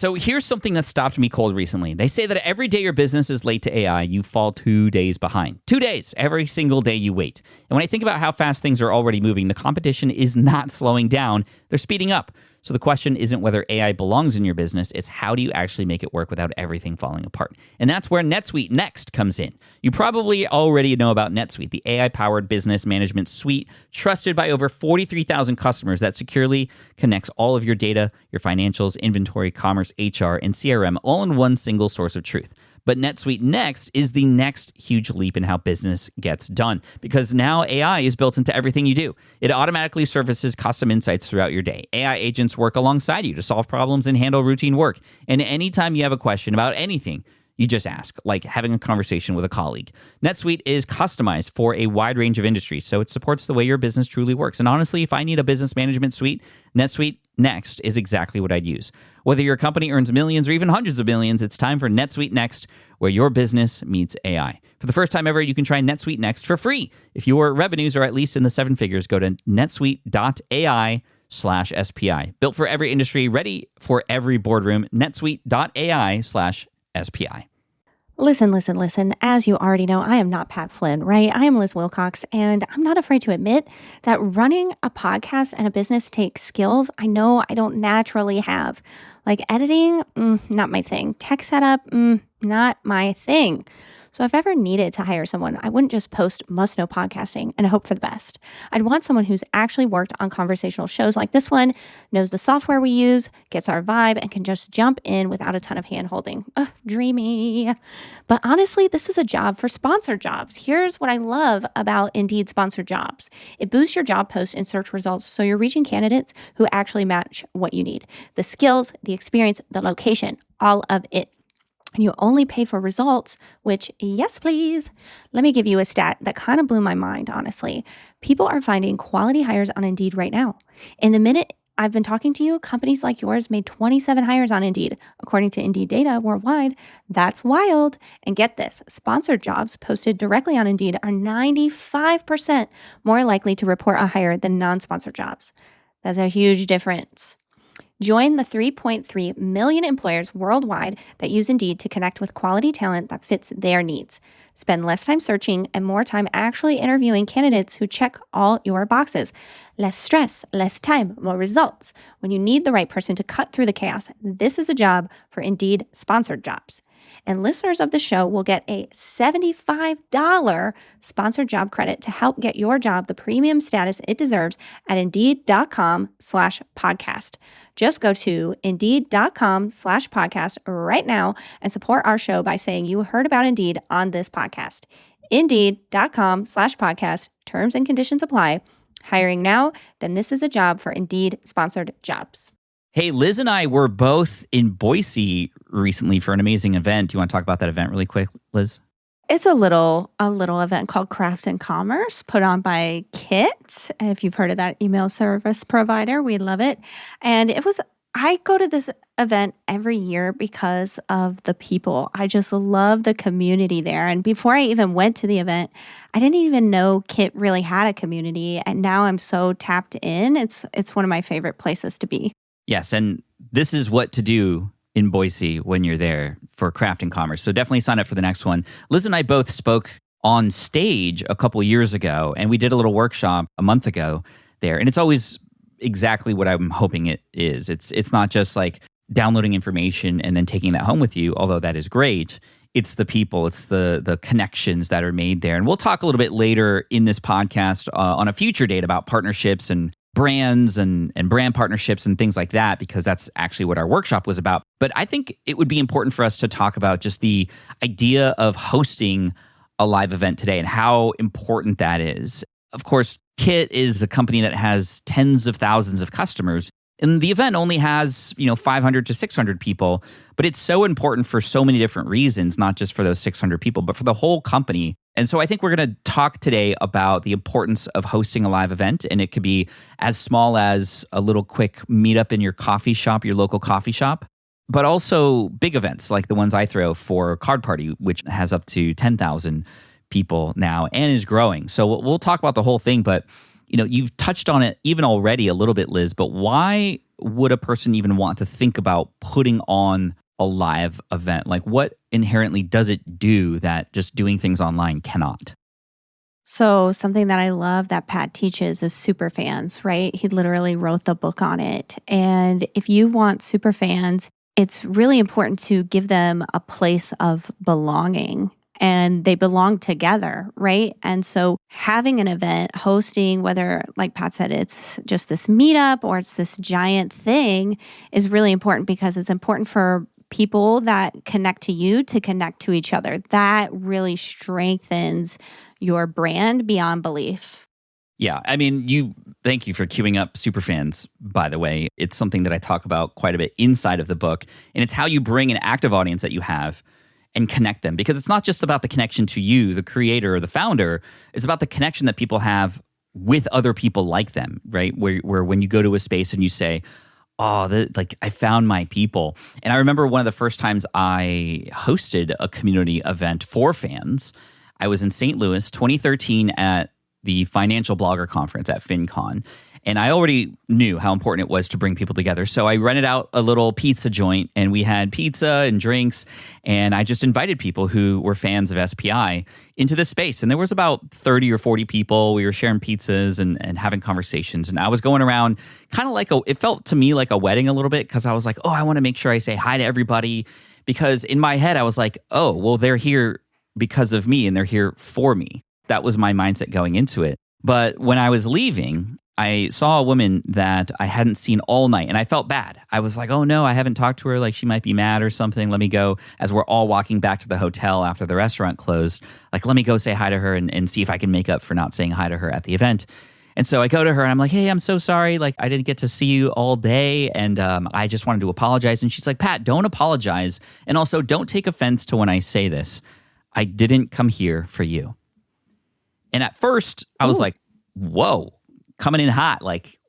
So here's something that stopped me cold recently. They say that every day your business is late to AI, you fall 2 days behind. 2 days, every single day you wait. And when I think about how fast things are already moving, the competition is not slowing down, they're speeding up. So the question isn't whether AI belongs in your business, it's how do you actually make it work without everything falling apart? And that's where NetSuite Next comes in. You probably already know about NetSuite, the AI-powered business management suite trusted by over 43,000 customers that securely connects all of your data, your financials, inventory, commerce, HR, and CRM all in one single source of truth. But NetSuite Next is the next huge leap in how business gets done because now AI is built into everything you do. It automatically surfaces custom insights throughout your day. AI agents work alongside you to solve problems and handle routine work. And anytime you have a question about anything, you just ask, like having a conversation with a colleague. NetSuite is customized for a wide range of industries, so it supports the way your business truly works. And honestly, if I need a business management suite, NetSuite Next is exactly what I'd use. Whether your company earns millions or even hundreds of millions, it's time for NetSuite Next, where your business meets AI. For the first time ever, you can try NetSuite Next for free. If your revenues are at least in the 7 figures, go to netsuite.ai/SPI. Built for every industry, ready for every boardroom, netsuite.ai/SPI. Listen. As you already know, I am not Pat Flynn, right? I am Liz Wilcox, and I'm not afraid to admit that running a podcast and a business takes skills I know I don't naturally have. Like editing, not my thing. Tech setup, not my thing. So if I ever needed to hire someone, I wouldn't just post must know podcasting and hope for the best. I'd want someone who's actually worked on conversational shows like this one, knows the software we use, gets our vibe, and can just jump in without a ton of hand-holding. Dreamy. But honestly, this is a job for sponsored jobs. Here's what I love about Indeed sponsored jobs. It boosts your job post and search results so you're reaching candidates who actually match what you need. The skills, the experience, the location, all of it. And you only pay for results, which, yes, please. Let me give you a stat that kind of blew my mind, honestly. People are finding quality hires on Indeed right now. In the minute I've been talking to you, companies like yours made 27 hires on Indeed. According to Indeed data worldwide, that's wild. And get this, sponsored jobs posted directly on Indeed are 95% more likely to report a hire than non-sponsored jobs. That's a huge difference. Join the 3.3 million employers worldwide that use Indeed to connect with quality talent that fits their needs. Spend less time searching and more time actually interviewing candidates who check all your boxes. Less stress, less time, more results. When you need the right person to cut through the chaos, this is a job for Indeed sponsored jobs. And listeners of the show will get a $75 sponsored job credit to help get your job the premium status it deserves at Indeed.com/podcast. Just go to Indeed.com/podcast right now and support our show by saying you heard about Indeed on this podcast. Indeed.com/podcast. Terms and conditions apply. Hiring now? Then this is a job for Indeed sponsored jobs. Hey, Liz and I were both in Boise recently for an amazing event. Do you want to talk about that event really quick, Liz? It's a little event called Craft and Commerce put on by Kit. If you've heard of that email service provider, we love it. And I go to this event every year because of the people. I just love the community there. And before I even went to the event, I didn't even know Kit really had a community. And now I'm so tapped in. It's one of my favorite places to be. Yes, and this is what to do in Boise when you're there for Craft and Commerce. So definitely sign up for the next one. Liz and I both spoke on stage a couple years ago, and we did a little workshop a month ago there. And it's always exactly what I'm hoping it is. It's not just like downloading information and then taking that home with you, although that is great. It's the people, it's the connections that are made there. And we'll talk a little bit later in this podcast on a future date about partnerships and brands and brand partnerships and things like that, because that's actually what our workshop was about. But I think it would be important for us to talk about just the idea of hosting a live event today and how important that is. Of course, Kit is a company that has tens of thousands of customers, and the event only has 500 to 600 people, but it's so important for so many different reasons, not just for those 600 people, but for the whole company. And so I think we're going to talk today about the importance of hosting a live event, and it could be as small as a little quick meetup in your coffee shop, your local coffee shop, but also big events like the ones I throw for Card Party, which has up to 10,000 people now and is growing. So we'll talk about the whole thing, but you've touched on it even already a little bit, Liz, but why would a person even want to think about putting on a live event? Like, what inherently does it do that just doing things online cannot? So something that I love that Pat teaches is super fans, right? He literally wrote the book on it. And if you want super fans, it's really important to give them a place of belonging, and they belong together, right? And so having an event, hosting, whether, like Pat said, it's just this meetup or it's this giant thing, is really important because it's important for people that connect to you to connect to each other. That really strengthens your brand beyond belief. Yeah, I mean, thank you for queuing up superfans, by the way. It's something that I talk about quite a bit inside of the book, and it's how you bring an active audience that you have and connect them. Because it's not just about the connection to you, the creator or the founder. It's about the connection that people have with other people like them, right? Where when you go to a space and you say, oh, I found my people. And I remember one of the first times I hosted a community event for fans. I was in St. Louis, 2013, at the Financial Blogger Conference at FinCon. And I already knew how important it was to bring people together. So I rented out a little pizza joint, and we had pizza and drinks. And I just invited people who were fans of SPI into this space. And there was about 30 or 40 people. We were sharing pizzas and having conversations. And I was going around kind of it felt to me like a wedding a little bit, because I was like, oh, I want to make sure I say hi to everybody. Because in my head, I was like, oh, well, they're here because of me and they're here for me. That was my mindset going into it. But when I was leaving, I saw a woman that I hadn't seen all night, and I felt bad. I was like, oh no, I haven't talked to her. Like, she might be mad or something. Let me go. As we're all walking back to the hotel after the restaurant closed, like, let me go say hi to her and see if I can make up for not saying hi to her at the event. And so I go to her and I'm like, hey, I'm so sorry. Like, I didn't get to see you all day. And I just wanted to apologize. And she's like, Pat, don't apologize. And also, don't take offense to when I say this. I didn't come here for you. And at first, I was like, whoa, coming in hot. Like,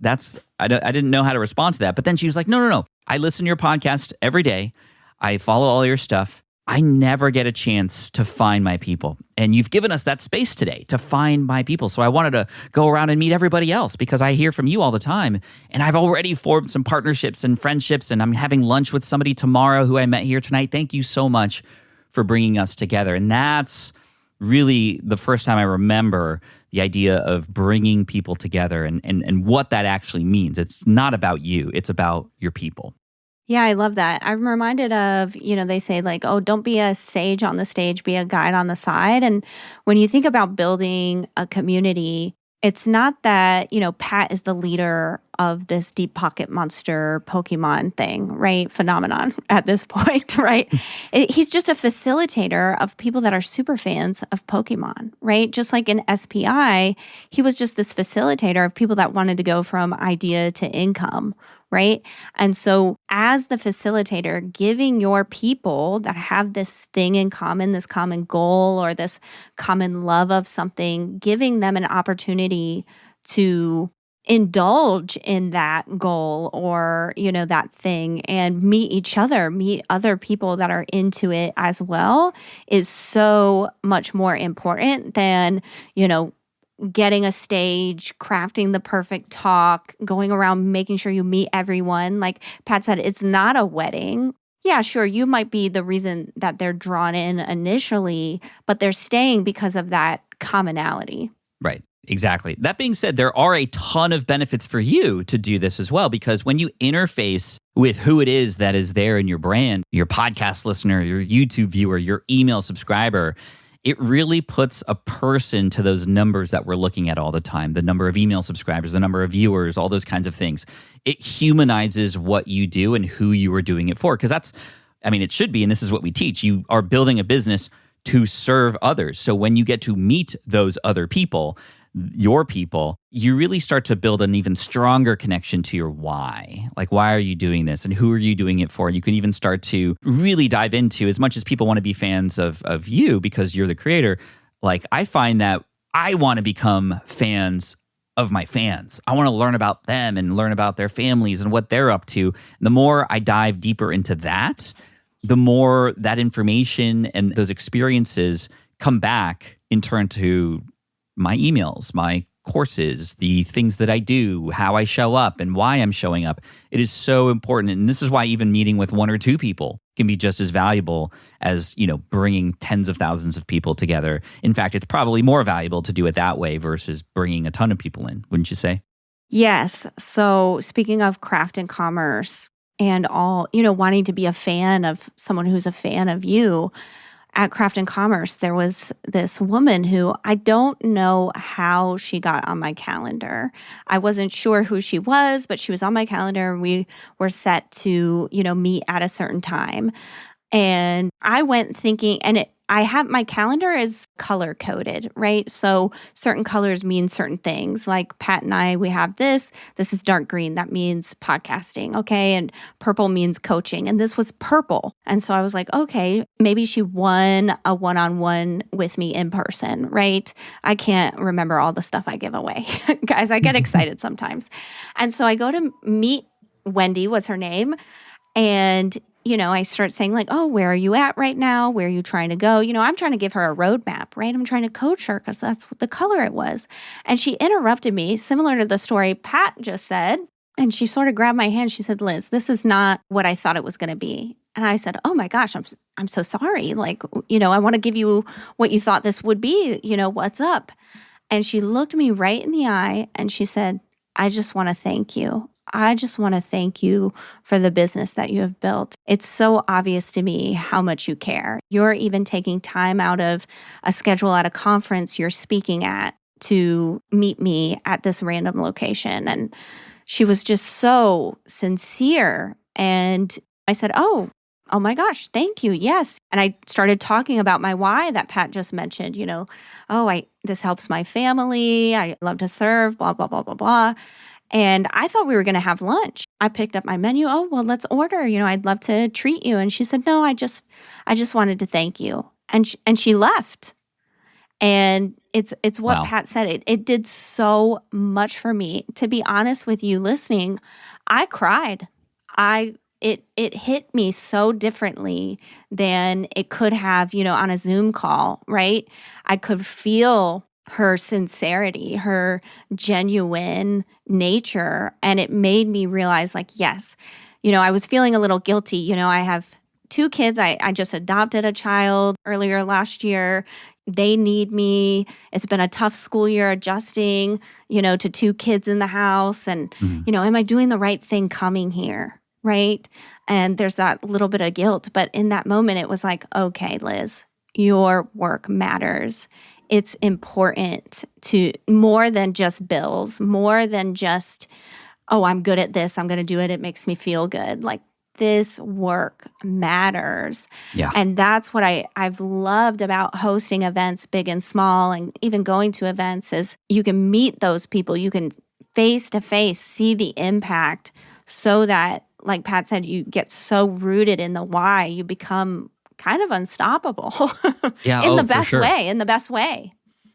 I didn't know how to respond to that. But then she was like, no. I listen to your podcast every day. I follow all your stuff. I never get a chance to find my people. And you've given us that space today to find my people. So I wanted to go around and meet everybody else, because I hear from you all the time. And I've already formed some partnerships and friendships. And I'm having lunch with somebody tomorrow who I met here tonight. Thank you so much for bringing us together. And that's really the first time I remember the idea of bringing people together and what that actually means. It's not about you. It's about your people. Yeah, I love that. I'm reminded of, they say like, oh, don't be a sage on the stage, be a guide on the side. And when you think about building a community, it's not that, Pat is the leader of this deep pocket monster Pokemon thing, right? Phenomenon at this point, right? He's just a facilitator of people that are super fans of Pokemon, right? Just like in SPI, he was just this facilitator of people that wanted to go from idea to income, right? And so as the facilitator, giving your people that have this thing in common, this common goal or this common love of something, giving them an opportunity to indulge in that goal or, that thing and meet each other, meet other people that are into it as well, is so much more important than, getting a stage, crafting the perfect talk, going around making sure you meet everyone. Like Pat said, it's not a wedding. Yeah, sure, you might be the reason that they're drawn in initially, but they're staying because of that commonality. Right. Exactly. That being said, there are a ton of benefits for you to do this as well, because when you interface with who it is that is there in your brand, your podcast listener, your YouTube viewer, your email subscriber, it really puts a person to those numbers that we're looking at all the time, the number of email subscribers, the number of viewers, all those kinds of things. It humanizes what you do and who you are doing it for. Because it should be, and this is what we teach. You are building a business to serve others. So when you get to meet those other people, your people, you really start to build an even stronger connection to your why. Like, why are you doing this and who are you doing it for? And you can even start to really dive into, as much as people want to be fans of you because you're the creator, like I find that I want to become fans of my fans. I want to learn about them and learn about their families and what they're up to. And the more I dive deeper into that, the more that information and those experiences come back in turn to my emails, my courses, the things that I do, how I show up, and why I'm showing up. It is so important. And this is why even meeting with one or two people can be just as valuable as, bringing tens of thousands of people together. In fact, it's probably more valuable to do it that way versus bringing a ton of people in, wouldn't you say? Yes. So speaking of craft and commerce and all, wanting to be a fan of someone who's a fan of you, at Craft and Commerce, there was this woman who I don't know how she got on my calendar. I wasn't sure who she was, but she was on my calendar and we were set to, meet at a certain time. And I went thinking, I have my calendar is color coded, right? So certain colors mean certain things. Like Pat and I, we have this. This is dark green. That means podcasting, okay? And purple means coaching. And this was purple. And so I was like, okay, maybe she won a one-on-one with me in person, right? I can't remember all the stuff I give away. Guys, I get excited sometimes. And so I go to meet Wendy, was her name. And I start saying like, oh, where are you at right now? Where are you trying to go? I'm trying to give her a roadmap, right? I'm trying to coach her because that's what the color it was. And she interrupted me, similar to the story Pat just said. And she sort of grabbed my hand. She said, Liz, this is not what I thought it was going to be. And I said, oh my gosh, I'm so sorry. Like, I want to give you what you thought this would be. What's up? And she looked me right in the eye and she said, I just want to thank you. I just want to thank you for the business that you have built. It's so obvious to me how much you care. You're even taking time out of a schedule at a conference you're speaking at to meet me at this random location. And she was just so sincere. And I said, oh my gosh, thank you. Yes. And I started talking about my why that Pat just mentioned, this helps my family. I love to serve, blah, blah, blah, blah, blah. And I thought we were going to have lunch. I picked up my menu. Oh, well, let's order. I'd love to treat you. And she said, no, I just wanted to thank you. And she left. And it's what Wow. Pat said. It did so much for me. To be honest with you listening, I cried. It hit me so differently than it could have, on a Zoom call, right? I could feel her sincerity, her genuine nature. And it made me realize like, yes, I was feeling a little guilty. I have 2 kids. I just adopted a child earlier last year. They need me. It's been a tough school year adjusting, to 2 kids in the house. And, am I doing the right thing coming here? Right? And there's that little bit of guilt. But in that moment, it was like, okay, Liz, your work matters. It's important to more than just bills, more than just, oh, I'm good at this. I'm going to do it. It makes me feel good. Like this work matters. Yeah. And that's what I've loved about hosting events, big and small, and even going to events is you can meet those people. You can face to face see the impact so that, like Pat said, you get so rooted in the why, you become kind of unstoppable. Yeah, in the for best sure. way.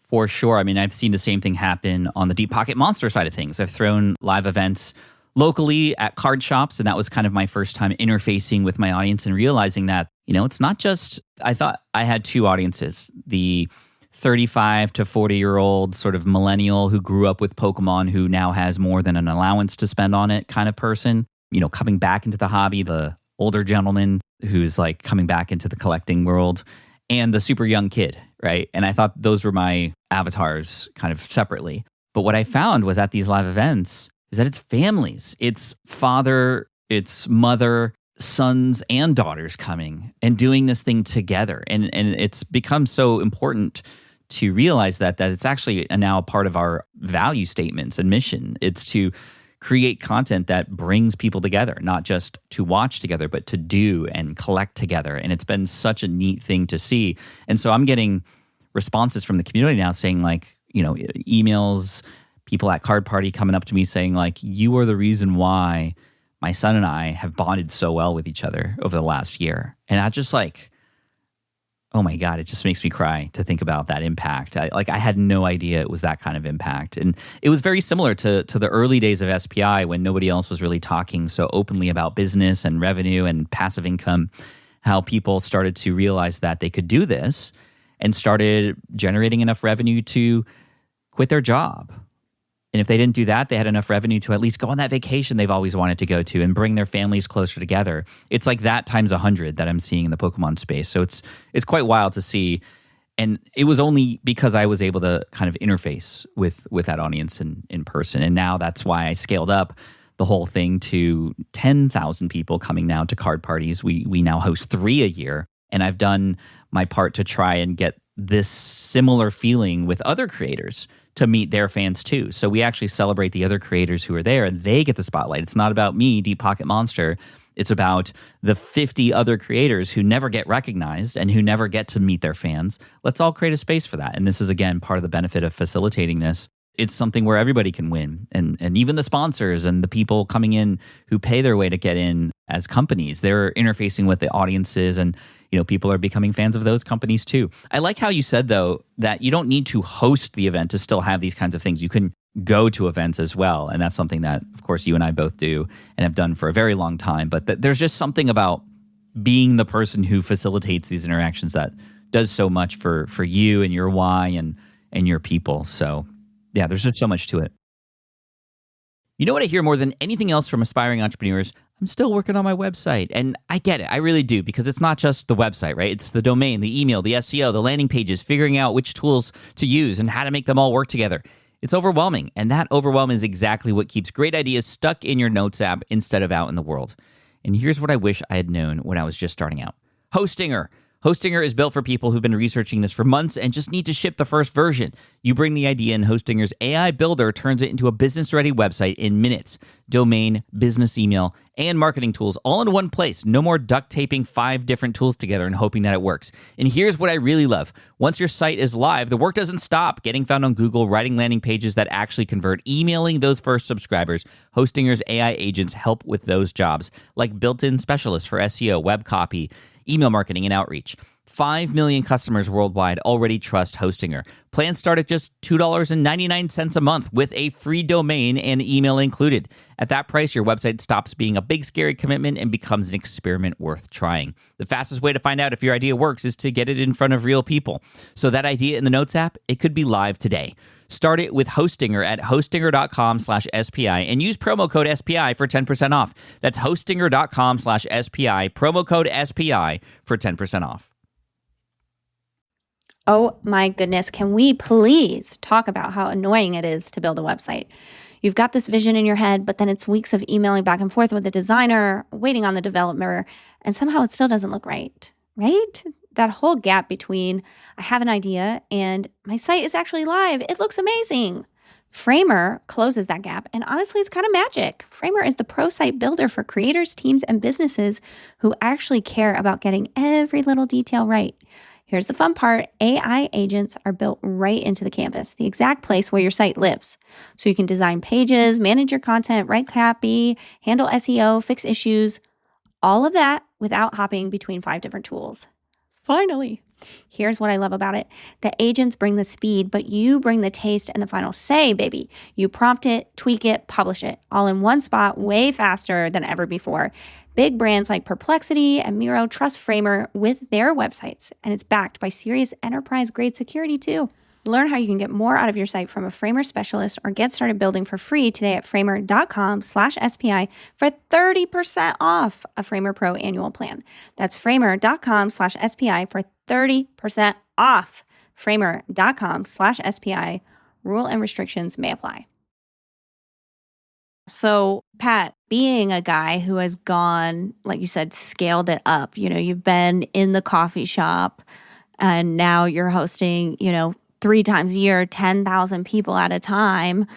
For sure. I mean, I've seen the same thing happen on the Deep Pocket Monster side of things. I've thrown live events locally at card shops, and that was kind of my first time interfacing with my audience and realizing that, it's not just, I thought I had 2 audiences, the 35 to 40-year-old sort of millennial who grew up with Pokemon who now has more than an allowance to spend on it kind of person, coming back into the hobby, the older gentleman who's like coming back into the collecting world, and the super young kid, right? And I thought those were my avatars kind of separately. But what I found was at these live events is that it's families. It's father, it's mother, sons and daughters coming and doing this thing together. And it's become so important to realize that it's actually now a part of our value statements and mission. It's to create content that brings people together, not just to watch together, but to do and collect together. And it's been such a neat thing to see. And so I'm getting responses from the community now saying like, emails, people at Card Party coming up to me saying like, you are the reason why my son and I have bonded so well with each other over the last year. And I just like, oh my God, it just makes me cry to think about that impact. I had no idea it was that kind of impact. And it was very similar to the early days of SPI when nobody else was really talking so openly about business and revenue and passive income, how people started to realize that they could do this and started generating enough revenue to quit their job And if they didn't do that, they had enough revenue to at least go on that vacation they've always wanted to go to and bring their families closer together. It's like that times 100 that I'm seeing in the Pokemon space. So it's quite wild to see. And it was only because I was able to kind of interface with that audience in person. And now that's why I scaled up the whole thing to 10,000 people coming now to card parties. We now host 3 a year. And I've done my part to try and get this similar feeling with other creators to meet their fans too. So we actually celebrate the other creators who are there and they get the spotlight. It's not about me, Deep Pocket Monster. It's about the 50 other creators who never get recognized and who never get to meet their fans. Let's all create a space for that. And this is, again, part of the benefit of facilitating this. It's something where everybody can win. And even the sponsors and the people coming in who pay their way to get in as companies, they're interfacing with the audiences and people are becoming fans of those companies too. I like how you said, though, that you don't need to host the event to still have these kinds of things. You can go to events as well. And that's something that, of course, you and I both do and have done for a very long time. But there's just something about being the person who facilitates these interactions that does so much for you and your why and your people. So yeah, there's just so much to it. You know what I hear more than anything else from aspiring entrepreneurs? I'm still working on my website. And I get it. I really do, because it's not just the website, right? It's the domain, the email, the SEO, the landing pages, figuring out which tools to use and how to make them all work together. It's overwhelming. And that overwhelm is exactly what keeps great ideas stuck in your notes app instead of out in the world. And here's what I wish I had known when I was just starting out. Hostinger. Hostinger is built for people who've been researching this for months and just need to ship the first version. You bring the idea, and Hostinger's AI builder turns it into a business-ready website in minutes. Domain, business email, and marketing tools all in one place. No more duct taping 5 different tools together and hoping that it works. And here's what I really love. Once your site is live, the work doesn't stop. Getting found on Google, writing landing pages that actually convert, emailing those first subscribers. Hostinger's AI agents help with those jobs, like built-in specialists for SEO, web copy, email marketing, and outreach. 5 million customers worldwide already trust Hostinger. Plans start at just $2.99 a month with a free domain and email included. At that price, your website stops being a big, scary commitment and becomes an experiment worth trying. The fastest way to find out if your idea works is to get it in front of real people. So that idea in the Notes app, it could be live today. Start it with Hostinger at hostinger.com/SPI and use promo code SPI for 10% off. That's hostinger.com/SPI, promo code SPI for 10% off. Oh my goodness, can we please talk about how annoying it is to build a website? You've got this vision in your head, but then it's weeks of emailing back and forth with the designer, waiting on the developer, and somehow it still doesn't look right? That whole gap between I have an idea and my site is actually live. It looks amazing. Framer closes that gap, and honestly, it's kind of magic. Framer is the pro site builder for creators, teams, and businesses who actually care about getting every little detail right. Here's the fun part. AI agents are built right into the canvas, the exact place where your site lives. So you can design pages, manage your content, write copy, handle SEO, fix issues, all of that without hopping between 5 different tools. Finally. Here's what I love about it. The agents bring the speed, but you bring the taste and the final say, baby. You prompt it, tweak it, publish it, all in one spot, way faster than ever before. Big brands like Perplexity and Miro trust Framer with their websites, and it's backed by serious enterprise-grade security too. Learn how you can get more out of your site from a Framer specialist or get started building for free today at framer.com/SPI for 30% off a Framer Pro annual plan. That's framer.com/SPI for 30% off. Framer.com/SPI. Rule and restrictions may apply. So, Pat, being a guy who has gone, like you said, scaled it up, you've been in the coffee shop and now you're hosting, 3 times a year, 10,000 people at a time.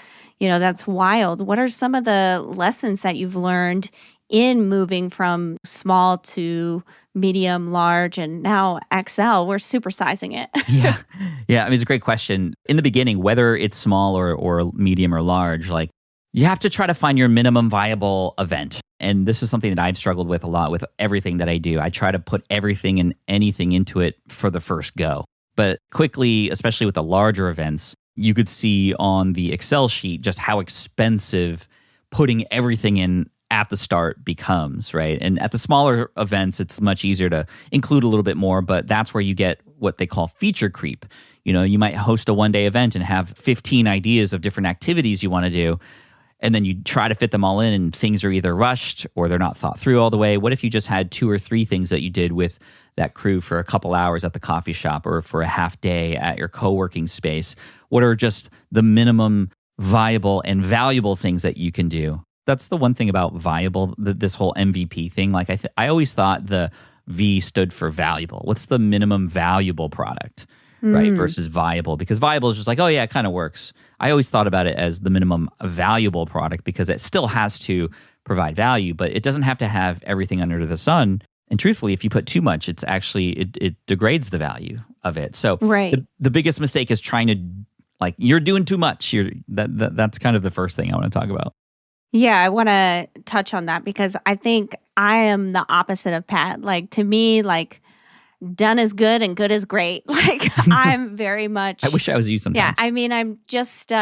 That's wild. What are some of the lessons that you've learned in moving from small to medium, large, and now XL? We're supersizing it. Yeah. I mean, it's a great question. In the beginning, whether it's small or medium or large, you have to try to find your minimum viable event. And this is something that I've struggled with a lot with everything that I do. I try to put everything and anything into it for the first go. But quickly, especially with the larger events, you could see on the Excel sheet just how expensive putting everything in at the start becomes, right? And at the smaller events, it's much easier to include a little bit more, but that's where you get what they call feature creep. You might host a one-day event and have 15 ideas of different activities you want to do, and then you try to fit them all in, and things are either rushed or they're not thought through all the way. What if you just had 2 or 3 things that you did with that crew for a couple hours at the coffee shop or for a half day at your co-working space? What are just the minimum viable and valuable things that you can do? That's the one thing about viable, this whole MVP thing. Like I always thought the V stood for valuable. What's the minimum valuable product, right? Versus viable, because viable is just like, oh yeah, it kind of works. I always thought about it as the minimum valuable product because it still has to provide value, but it doesn't have to have everything under the sun. And truthfully, if you put too much, it's actually, it degrades the value of it. So the biggest mistake is trying to, like, you're doing too much. That's kind of the first thing I want to talk about. Yeah, I want to touch on that because I think I am the opposite of Pat. Like, to me, like, done is good and good is great. Like, I'm very much... I wish I was you sometimes. Yeah, I mean, I'm just...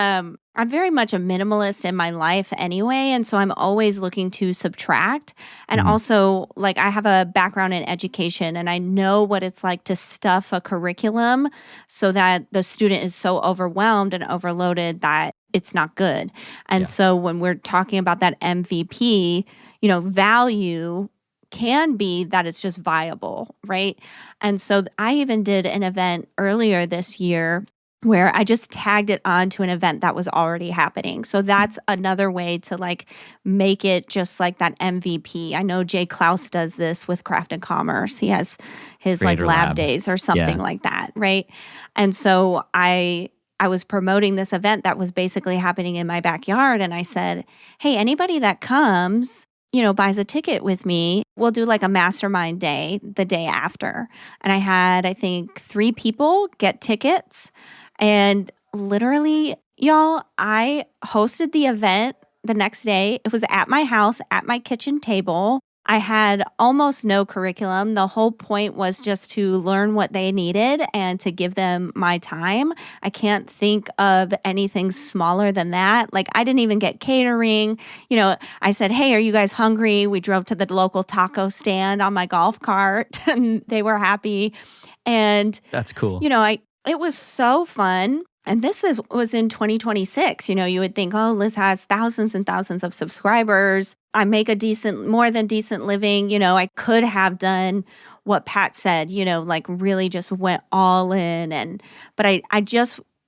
I'm very much a minimalist in my life anyway, and so I'm always looking to subtract. And also, like, I have a background in education, and I know what it's like to stuff a curriculum so that the student is so overwhelmed and overloaded that it's not good. And so when we're talking about that MVP, value can be that it's just viable, right? And so I even did an event earlier this year where I just tagged it onto an event that was already happening. So that's another way to like make it just like that MVP. I know Jay Klaus does this with Craft and Commerce. He has his Creator like lab Lab days or something like that, right? And so I was promoting this event that was basically happening in my backyard. And I said, hey, anybody that comes, buys a ticket with me, we'll do like a mastermind day the day after. And I had, I think, 3 people get tickets. And literally, y'all, I hosted the event the next day. It was at my house, at my kitchen table. I had almost no curriculum. The whole point was just to learn what they needed and to give them my time. I can't think of anything smaller than that. Like, I didn't even get catering. I said, hey, are you guys hungry? We drove to the local taco stand on my golf cart and they were happy. And that's cool. It was so fun. And this was in 2026. You would think, oh, Liz has thousands and thousands of subscribers. I make more than decent living. I could have done what Pat said, like really just went all in. But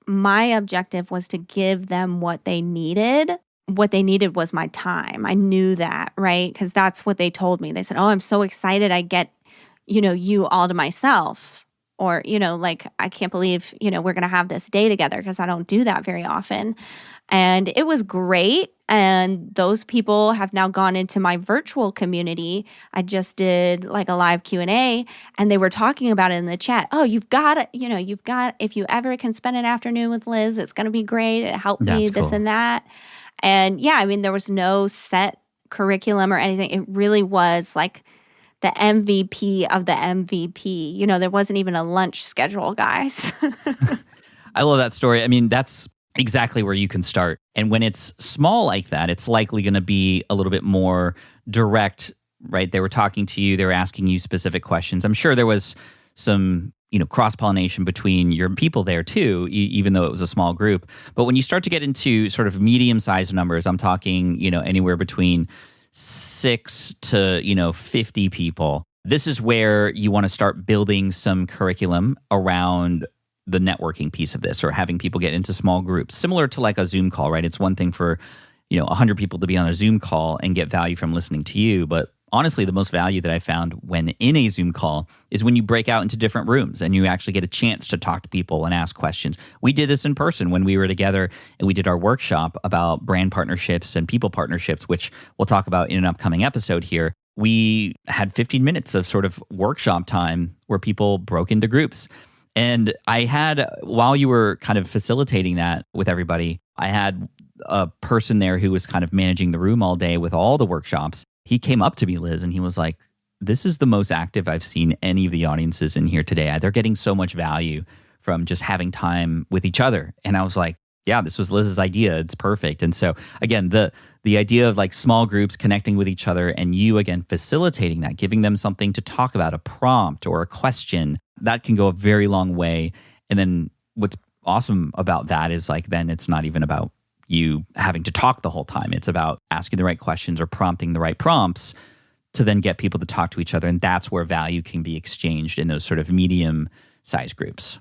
my objective was to give them what they needed. What they needed was my time. I knew that, right? Because that's what they told me. They said, oh, I'm so excited I get, you all to myself. Or, like, I can't believe, we're going to have this day together because I don't do that very often. And it was great. And those people have now gone into my virtual community. I just did like a live Q&A and they were talking about it in the chat. Oh, if you ever can spend an afternoon with Liz, it's going to be great. It helped me, this and that. And yeah, I mean, there was no set curriculum or anything. It really was like the MVP of the MVP. There wasn't even a lunch schedule, guys. I love that story. I mean, that's exactly where you can start. And when it's small like that, it's likely going to be a little bit more direct, right? They were talking to you, they were asking you specific questions. I'm sure there was some, cross-pollination between your people there too, even though it was a small group. But when you start to get into sort of medium-sized numbers, I'm talking, anywhere between 6 to 50 people. This is where you want to start building some curriculum around the networking piece of this, or having people get into small groups, similar to like a Zoom call, right? It's one thing for 100 people to be on a Zoom call and get value from listening to you, but honestly, the most value that I found when in a Zoom call is when you break out into different rooms and you actually get a chance to talk to people and ask questions. We did this in person when we were together and we did our workshop about brand partnerships and people partnerships, which we'll talk about in an upcoming episode here. We had 15 minutes of sort of workshop time where people broke into groups. And I had, while you were kind of facilitating that with everybody, I had a person there who was kind of managing the room all day with all the workshops. He came up to me, Liz, and he was like, this is the most active I've seen any of the audiences in here today. They're getting so much value from just having time with each other. And I was like, yeah, this was Liz's idea. It's perfect. And so again, the idea of like small groups connecting with each other and you again facilitating that, giving them something to talk about, a prompt or a question, that can go a very long way. And then what's awesome about that is like, then it's not even about you having to talk the whole time. It's about asking the right questions or prompting the right prompts to then get people to talk to each other. And that's where value can be exchanged in those sort of medium size groups.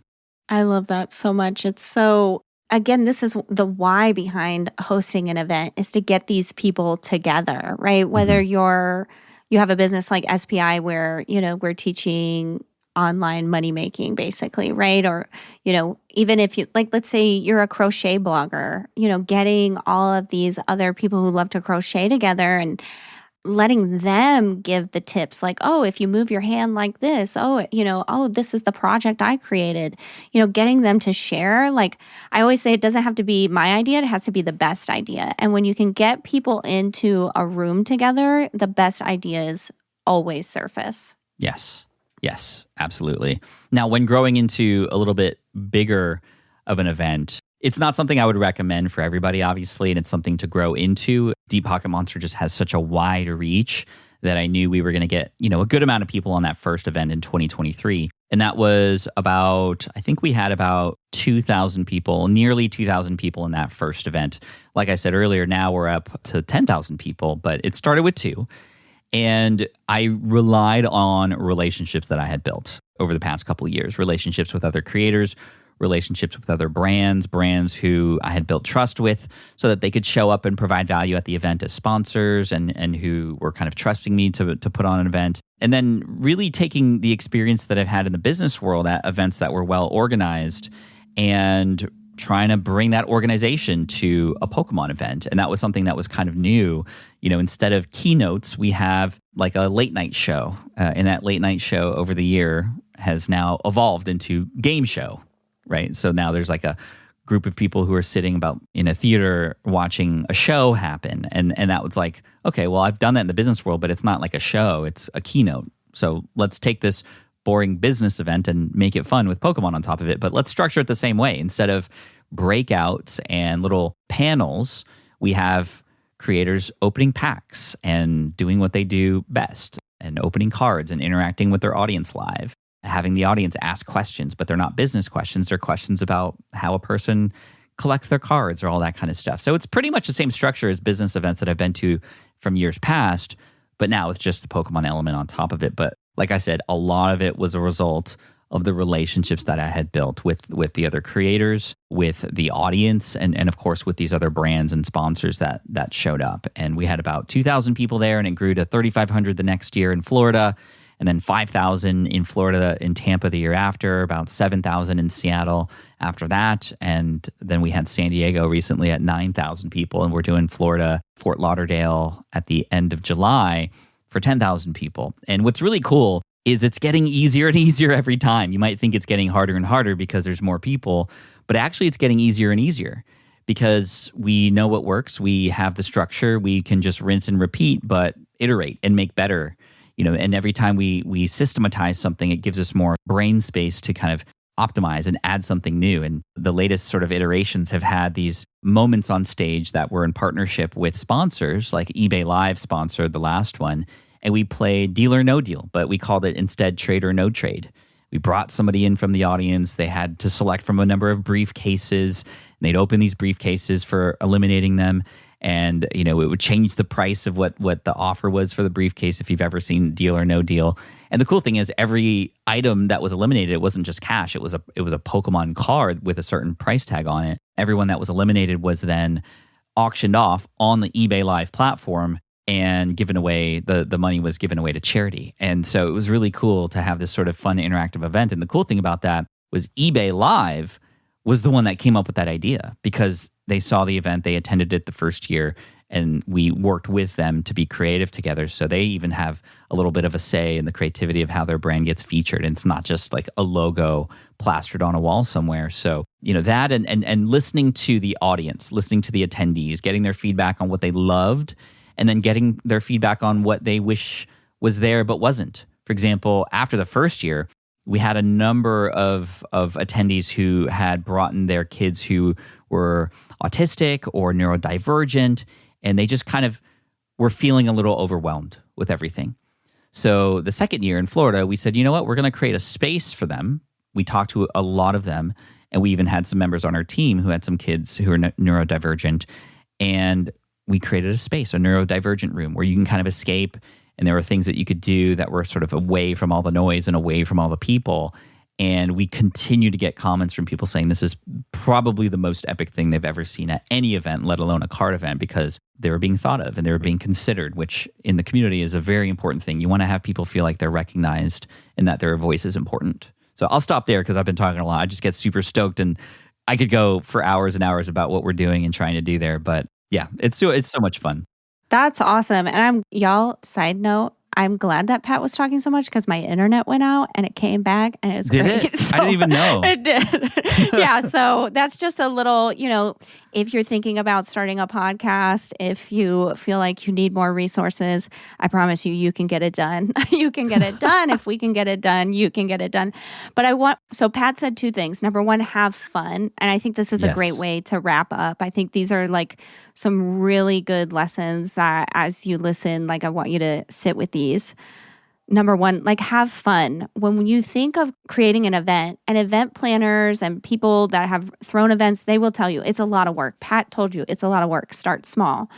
I love that so much. It's so, again, this is the why behind hosting an event, is to get these people together, right? Whether you have a business like SPI where, we're teaching online money making basically, right? Or, even if you, like, let's say you're a crochet blogger, getting all of these other people who love to crochet together and letting them give the tips, like, oh, if you move your hand like this, oh, this is the project I created, getting them to share. Like, I always say, it doesn't have to be my idea, it has to be the best idea. And when you can get people into a room together, the best ideas always surface. Yes, absolutely. Now, when growing into a little bit bigger of an event, it's not something I would recommend for everybody, obviously, and it's something to grow into. Deep Pocket Monster just has such a wide reach that I knew we were going to get, a good amount of people on that first event in 2023. And that was I think we had about 2,000 people, nearly 2,000 people in that first event. Like I said earlier, now we're up to 10,000 people, but it started with 2. And I relied on relationships that I had built over the past couple of years, relationships with other creators, relationships with other brands who I had built trust with so that they could show up and provide value at the event as sponsors and who were kind of trusting me to put on an event. And then really taking the experience that I've had in the business world at events that were well organized and trying to bring that organization to a Pokemon event. And that was something that was kind of new. Instead of keynotes, we have like a late night show. And that late night show over the year has now evolved into game show, right? So now there's like a group of people who are sitting about in a theater watching a show happen. And that was like, okay, well, I've done that in the business world, but it's not like a show, it's a keynote. So let's take this boring business event and make it fun with Pokemon on top of it. But let's structure it the same way. Instead of breakouts and little panels, we have creators opening packs and doing what they do best and opening cards and interacting with their audience live, having the audience ask questions, but they're not business questions. They're questions about how a person collects their cards or all that kind of stuff. So it's pretty much the same structure as business events that I've been to from years past, but now with just the Pokemon element on top of it. But like I said, a lot of it was a result of the relationships that I had built with the other creators, with the audience, and of course with these other brands and sponsors that showed up. And we had about 2,000 people there, and it grew to 3,500 the next year in Florida, and then 5,000 in Florida, in Tampa the year after, about 7,000 in Seattle after that. And then we had San Diego recently at 9,000 people, and we're doing Florida, Fort Lauderdale at the end of July for 10,000 people. And what's really cool is it's getting easier and easier every time. You might think it's getting harder and harder because there's more people, but actually it's getting easier and easier because we know what works. We have the structure. We can just rinse and repeat, but iterate and make better. And every time we systematize something, it gives us more brain space to kind of optimize and add something new. And the latest sort of iterations have had these moments on stage that were in partnership with sponsors, like eBay Live sponsored the last one. And we played Deal or No Deal, but we called it instead Trade or No Trade. We brought somebody in from the audience. They had to select from a number of briefcases. And they'd open these briefcases for eliminating them. And, it would change the price of what the offer was for the briefcase if you've ever seen Deal or No Deal. And the cool thing is every item that was eliminated, it wasn't just cash. It was a Pokemon card with a certain price tag on it. Everyone that was eliminated was then auctioned off on the eBay Live platform and given away, the money was given away to charity. And so it was really cool to have this sort of fun interactive event. And the cool thing about that was eBay Live was the one that came up with that idea because they saw the event, they attended it the first year, and we worked with them to be creative together. So they even have a little bit of a say in the creativity of how their brand gets featured. And it's not just like a logo plastered on a wall somewhere. So, that and listening to the audience, listening to the attendees, getting their feedback on what they loved, and then getting their feedback on what they wish was there but wasn't. For example, after the first year, we had a number of attendees who had brought in their kids who were autistic or neurodivergent, and they just kind of were feeling a little overwhelmed with everything. So the second year in Florida, we said, you know what, we're going to create a space for them. We talked to a lot of them, and we even had some members on our team who had some kids who are neurodivergent. And we created a space, a neurodivergent room where you can kind of escape. And there were things that you could do that were sort of away from all the noise and away from all the people. And we continue to get comments from people saying this is probably the most epic thing they've ever seen at any event, let alone a card event, because they were being thought of and they were being considered, which in the community is a very important thing. You want to have people feel like they're recognized and that their voice is important. So I'll stop there because I've been talking a lot. I just get super stoked, and I could go for hours and hours about what we're doing and trying to do there. But yeah, it's so much fun. That's awesome. And y'all, side note, I'm glad that Pat was talking so much because my internet went out and it came back and it was Did great. it? So, I didn't even know. It did. Yeah. So that's just a little, if you're thinking about starting a podcast, if you feel like you need more resources, I promise you can get it done. You can get it done. If we can get it done, you can get it done. But so Pat said two things. Number one, have fun. And I think this is a great way to wrap up. I think these are like some really good lessons that as you listen, like I want you to sit with these. Number one, like have fun. When you think of creating an event, and event planners and people that have thrown events, they will tell you it's a lot of work. Pat told you it's a lot of work. Start small.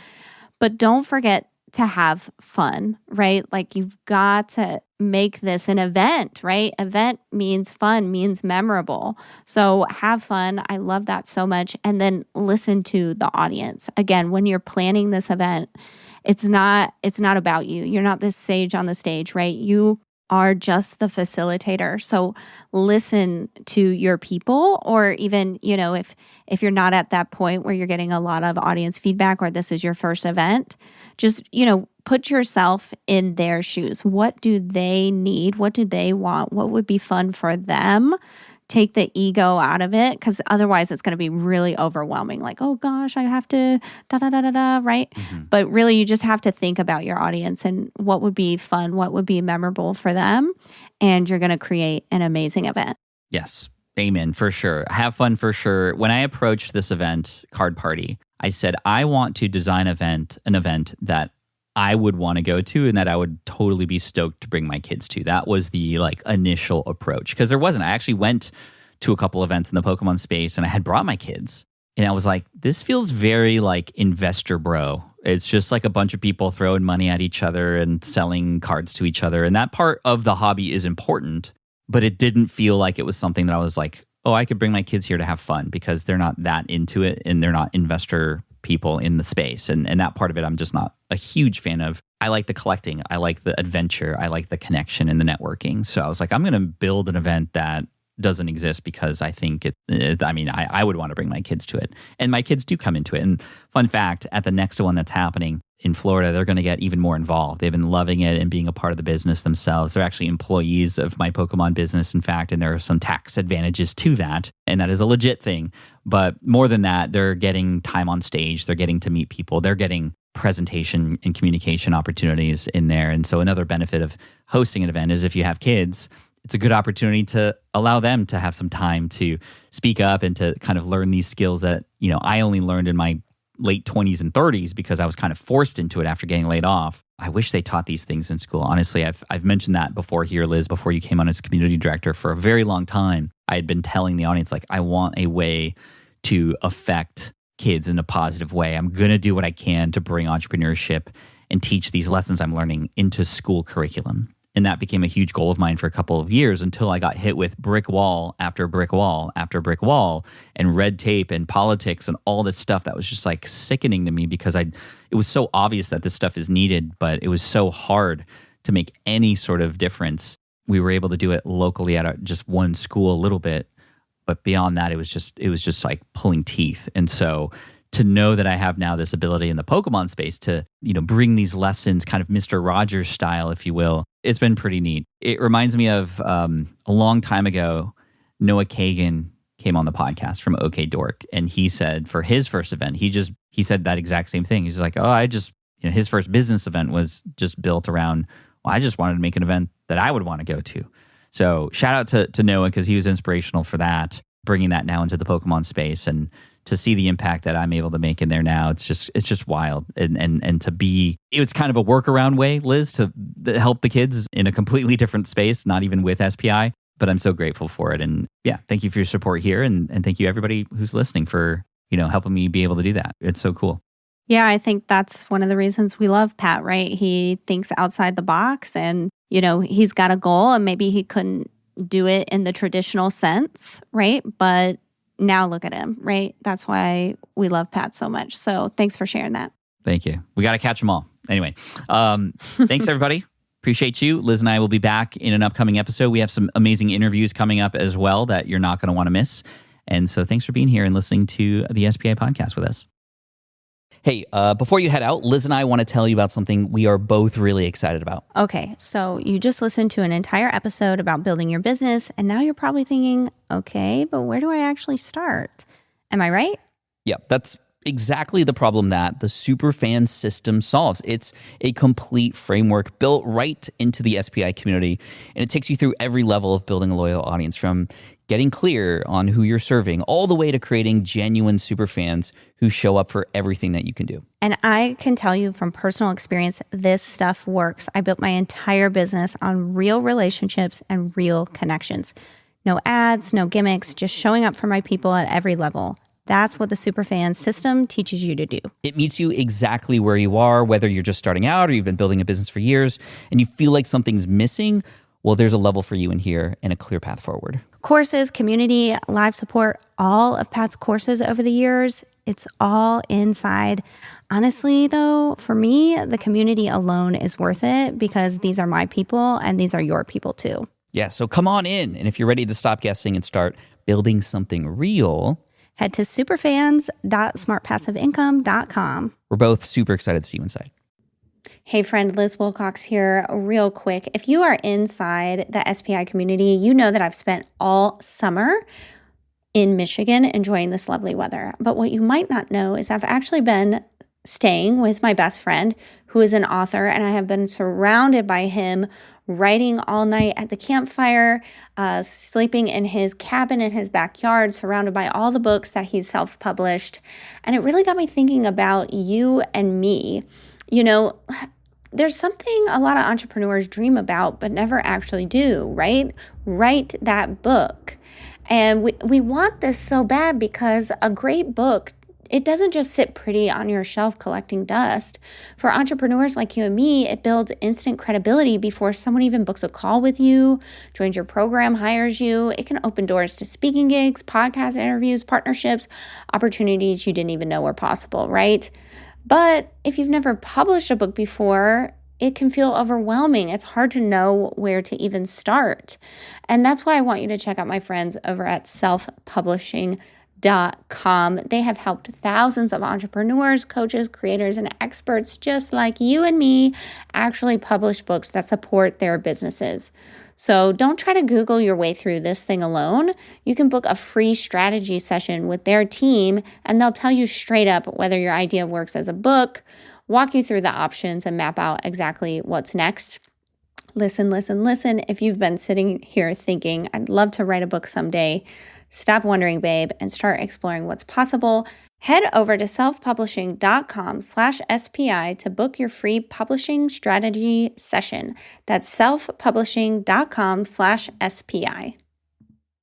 But don't forget to have fun, right? Like you've got to make this an event, right? Event means fun, means memorable. So have fun. I love that so much. And then listen to the audience. Again, when you're planning this event, it's not about you. You're not this sage on the stage, right? You are just the facilitator. So listen to your people, or even, if you're not at that point where you're getting a lot of audience feedback or this is your first event, just, put yourself in their shoes. What do they need? What do they want? What would be fun for them? Take the ego out of it, because otherwise it's going to be really overwhelming. Like, oh gosh, I have to da-da-da-da-da, right? Mm-hmm. But really you just have to think about your audience and what would be fun, what would be memorable for them, and you're going to create an amazing event. Yes, amen, for sure. Have fun for sure. When I approached this event, Card Party, I said, I want to design an event that I would want to go to and that I would totally be stoked to bring my kids to. That was the initial approach, because there wasn't. I actually went to a couple events in the Pokemon space and I had brought my kids, and I was like, this feels very like investor bro. It's just like a bunch of people throwing money at each other and selling cards to each other. And that part of the hobby is important, but it didn't feel like it was something that I was like, oh, I could bring my kids here to have fun, because they're not that into it and they're not investor people in the space. And that part of it, I'm just not a huge fan of. I like the collecting. I like the adventure. I like the connection and the networking. So I was like, I'm going to build an event that doesn't exist because I think I would want to bring my kids to it. And my kids do come into it. And fun fact, at the next one that's happening in Florida, they're going to get even more involved. They've been loving it and being a part of the business themselves. They're actually employees of my Pokemon business, in fact, and there are some tax advantages to that. And that is a legit thing. But more than that, they're getting time on stage. They're getting to meet people. They're getting presentation and communication opportunities in there. And so another benefit of hosting an event is if you have kids, it's a good opportunity to allow them to have some time to speak up and to kind of learn these skills that, I only learned in my late 20s and 30s because I was kind of forced into it after getting laid off. I wish they taught these things in school. Honestly, I've mentioned that before here, Liz, before you came on as community director. For a very long time, I had been telling the audience, like, I want a way to affect kids in a positive way. I'm going to do what I can to bring entrepreneurship and teach these lessons I'm learning into school curriculum. And that became a huge goal of mine for a couple of years until I got hit with brick wall after brick wall after brick wall and red tape and politics and all this stuff that was just like sickening to me, because it was so obvious that this stuff is needed, but it was so hard to make any sort of difference. We were able to do it locally at just one school a little bit, but beyond that, it was just like pulling teeth. And so to know that I have now this ability in the Pokemon space to, bring these lessons kind of Mr. Rogers style, if you will, it's been pretty neat. It reminds me of a long time ago, Noah Kagan came on the podcast from OK Dork, and he said for his first event, he said that exact same thing. He's like, his first business event was just built around, I just wanted to make an event that I would want to go to. So shout out to Noah, because he was inspirational for that, bringing that now into the Pokemon space and to see the impact that I'm able to make in there now, it's just wild. And to be, it's kind of a workaround way, Liz, to help the kids in a completely different space, not even with SPI. But I'm so grateful for it. And yeah, thank you for your support here. And thank you everybody who's listening for, helping me be able to do that. It's so cool. Yeah, I think that's one of the reasons we love Pat, right? He thinks outside the box and, he's got a goal and maybe he couldn't do it in the traditional sense, right? But now look at him, right? That's why we love Pat so much. So thanks for sharing that. Thank you. We got to catch them all. Anyway, thanks everybody. Appreciate you. Liz and I will be back in an upcoming episode. We have some amazing interviews coming up as well that you're not going to want to miss. And so thanks for being here and listening to the SPI podcast with us. Hey, before you head out, Liz and I want to tell you about something we are both really excited about. Okay, so you just listened to an entire episode about building your business, and now you're probably thinking, okay, but where do I actually start? Am I right? Yeah, that's exactly the problem that the Superfan system solves. It's a complete framework built right into the SPI community, and it takes you through every level of building a loyal audience, from getting clear on who you're serving, all the way to creating genuine superfans who show up for everything that you can do. And I can tell you from personal experience, this stuff works. I built my entire business on real relationships and real connections. No ads, no gimmicks, just showing up for my people at every level. That's what the Superfan system teaches you to do. It meets you exactly where you are, whether you're just starting out or you've been building a business for years and you feel like something's missing. Well, there's a level for you in here and a clear path forward. Courses, community, live support, all of Pat's courses over the years, it's all inside. Honestly, though, for me, the community alone is worth it because these are my people and these are your people too. Yeah, so come on in. And if you're ready to stop guessing and start building something real, head to superfans.smartpassiveincome.com. We're both super excited to see you inside. Hey friend, Liz Wilcox here. Real quick, if you are inside the SPI community, you know that I've spent all summer in Michigan enjoying this lovely weather. But what you might not know is I've actually been staying with my best friend who is an author, and I have been surrounded by him writing all night at the campfire, sleeping in his cabin in his backyard, surrounded by all the books that he's self-published. And it really got me thinking about you and me. There's something a lot of entrepreneurs dream about but never actually do, right? Write that book. And we want this so bad because a great book, it doesn't just sit pretty on your shelf collecting dust. For entrepreneurs like you and me, it builds instant credibility before someone even books a call with you, joins your program, hires you. It can open doors to speaking gigs, podcast interviews, partnerships, opportunities you didn't even know were possible, right? But if you've never published a book before, it can feel overwhelming. It's hard to know where to even start. And that's why I want you to check out my friends over at selfpublishing.com. They have helped thousands of entrepreneurs, coaches, creators, and experts just like you and me actually publish books that support their businesses. So don't try to Google your way through this thing alone. You can book a free strategy session with their team, and they'll tell you straight up whether your idea works as a book, walk you through the options, and map out exactly what's next. Listen. If you've been sitting here thinking, I'd love to write a book someday, stop wondering, babe, and start exploring what's possible. Head over to selfpublishing.com/SPI to book your free publishing strategy session. That's selfpublishing.com/SPI.